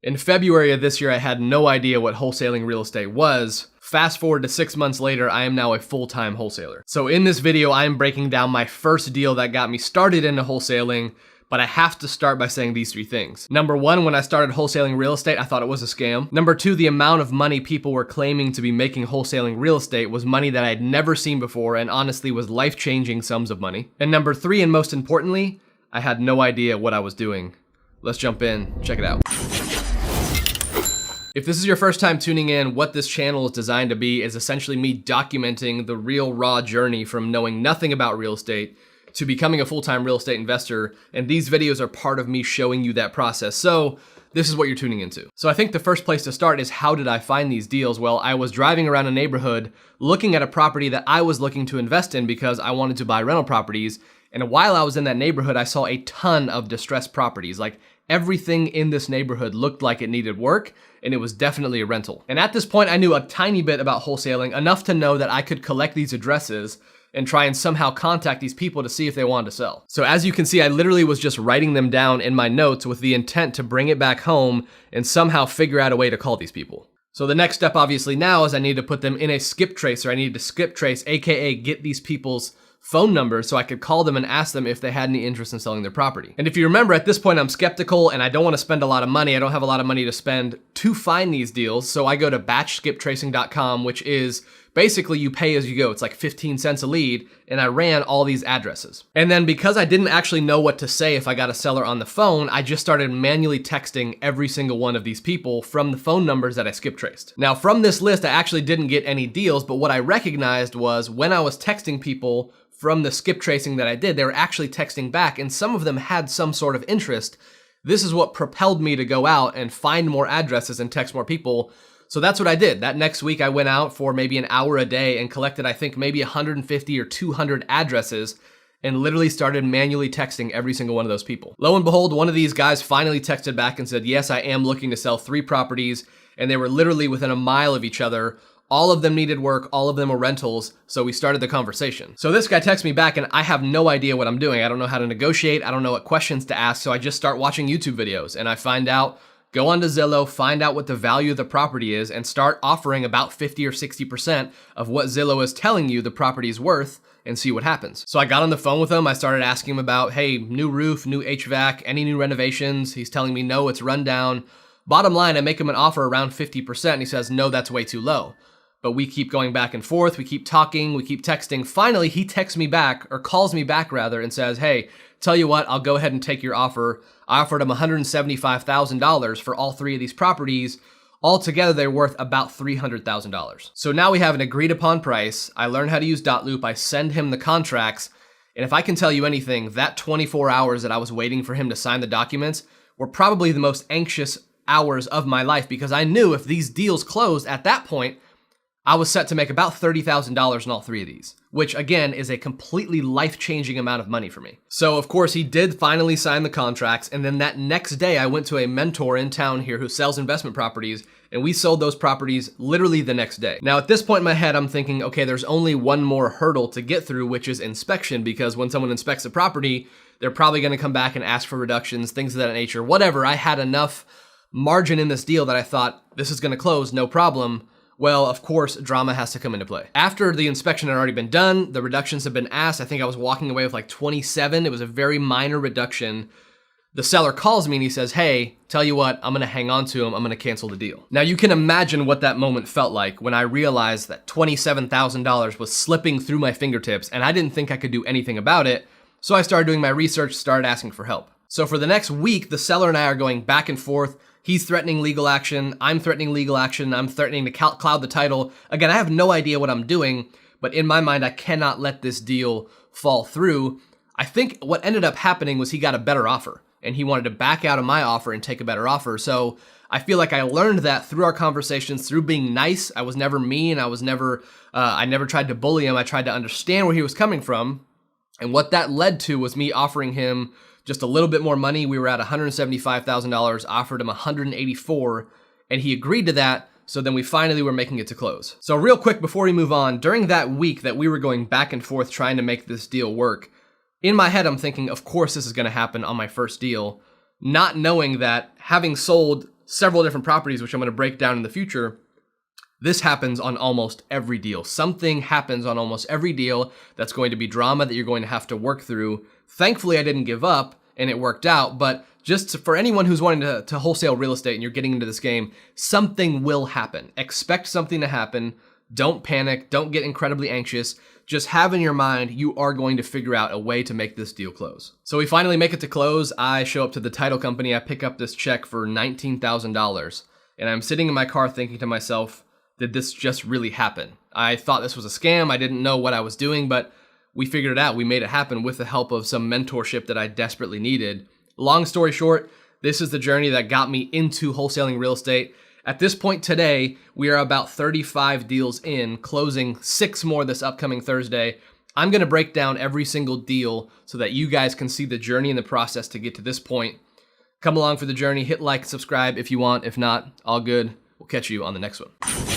In February of this year, I had no idea what wholesaling real estate was. Fast forward to 6 months later, I am now a full-time wholesaler. So in this video, I am breaking down my first deal that got me started into wholesaling, but I have to start by saying these 3 things. Number 1, when I started wholesaling real estate, I thought it was a scam. Number 2, the amount of money people were claiming to be making wholesaling real estate was money that I had never seen before and honestly was life-changing sums of money. And number 3, and most importantly, I had no idea what I was doing. Let's jump in, check it out. If this is your first time tuning in, what this channel is designed to be is essentially me documenting the real raw journey from knowing nothing about real estate to becoming a full-time real estate investor, and these videos are part of me showing you that process. So this is what you're tuning into. So I think the first place to start is, how did I find these deals? Well, I was driving around a neighborhood looking at a property that I was looking to invest in because I wanted to buy rental properties. And while I was in that neighborhood, I saw a ton of distressed properties. Like, everything in this neighborhood looked like it needed work, and it was definitely a rental. And at this point, I knew a tiny bit about wholesaling, enough to know that I could collect these addresses and try and somehow contact these people to see if they wanted to sell. So as you can see, I literally was just writing them down in my notes with the intent to bring it back home and somehow figure out a way to call these people. So the next step obviously now is I need to put them in a skip tracer. I needed to skip trace, AKA get these people's phone numbers so I could call them and ask them if they had any interest in selling their property. And if you remember, at this point, I'm skeptical and I don't want to spend a lot of money. I don't have a lot of money to spend to find these deals. So I go to batchskiptracing.com, which is basically you pay as you go. It's like 15 cents a lead. And I ran all these addresses. And then because I didn't actually know what to say if I got a seller on the phone, I just started manually texting every single one of these people from the phone numbers that I skip traced. Now from this list, I actually didn't get any deals, but what I recognized was when I was texting people from the skip tracing that I did, they were actually texting back, and some of them had some sort of interest. This is what propelled me to go out and find more addresses and text more people. So that's what I did. That next week I went out for maybe an hour a day and collected, I think, maybe 150 or 200 addresses and literally started manually texting every single one of those people. Lo and behold, one of these guys finally texted back and said, yes, I am looking to sell 3 properties, and they were literally within a mile of each other. All of them needed work, all of them were rentals, so we started the conversation. So this guy texts me back and I have no idea what I'm doing. I don't know how to negotiate, I don't know what questions to ask, so I just start watching YouTube videos and I find out, go onto Zillow, find out what the value of the property is, and start offering about 50 or 60% of what Zillow is telling you the property is worth, and see what happens. So I got on the phone with him, I started asking him about, hey, new roof, new HVAC, any new renovations? He's telling me no, it's run down. Bottom line, I make him an offer around 50% and he says, no, that's way too low. But we keep going back and forth, we keep talking, we keep texting. Finally, he texts me back, or calls me back rather, and says, hey, tell you what, I'll go ahead and take your offer. I offered him $175,000 for all 3 of these properties. Altogether, they're worth about $300,000. So now we have an agreed upon price. I learned how to use dot-loop, I send him the contracts, and if I can tell you anything, that 24 hours that I was waiting for him to sign the documents were probably the most anxious hours of my life, because I knew if these deals closed at that point, I was set to make about $30,000 in all 3 of these, which again is a completely life-changing amount of money for me. So of course he did finally sign the contracts, and then that next day I went to a mentor in town here who sells investment properties, and we sold those properties literally the next day. Now at this point in my head I'm thinking, okay, there's only one more hurdle to get through, which is inspection, because when someone inspects a property, they're probably gonna come back and ask for reductions, things of that nature, whatever. I had enough margin in this deal that I thought, this is gonna close, no problem. Well, of course, drama has to come into play. After the inspection had already been done, the reductions had been asked. I think I was walking away with like 27. It was a very minor reduction. The seller calls me and he says, hey, tell you what, I'm gonna hang on to him. I'm gonna cancel the deal. Now you can imagine what that moment felt like when I realized that $27,000 was slipping through my fingertips and I didn't think I could do anything about it. So I started doing my research, started asking for help. So for the next week, the seller and I are going back and forth. He's threatening legal action, I'm threatening legal action, I'm threatening to cloud the title. Again, I have no idea what I'm doing, but in my mind, I cannot let this deal fall through. I think what ended up happening was he got a better offer, and he wanted to back out of my offer and take a better offer. So I feel like I learned that through our conversations, through being nice. I was never mean, I never tried to bully him. I tried to understand where he was coming from. And what that led to was me offering him just a little bit more money. We were at $175,000, offered him $184,000, and he agreed to that. So then we finally were making it to close. So real quick before we move on, during that week that we were going back and forth trying to make this deal work, in my head I'm thinking, of course this is gonna happen on my first deal, not knowing that having sold several different properties, which I'm going to break down in the future. This happens on almost every deal. Something happens on almost every deal that's going to be drama that you're going to have to work through. Thankfully, I didn't give up and it worked out, but just for anyone who's wanting to wholesale real estate and you're getting into this game, something will happen. Expect something to happen. Don't panic. Don't get incredibly anxious. Just have in your mind, you are going to figure out a way to make this deal close. So we finally make it to close. I show up to the title company. I pick up this check for $19,000. And I'm sitting in my car thinking to myself, did this just really happen? I thought this was a scam. I didn't know what I was doing, but we figured it out. We made it happen with the help of some mentorship that I desperately needed. Long story short, this is the journey that got me into wholesaling real estate. At this point today, we are about 35 deals in, closing 6 more this upcoming Thursday. I'm going to break down every single deal so that you guys can see the journey and the process to get to this point. Come along for the journey. Hit like, subscribe if you want. If not, all good. We'll catch you on the next one.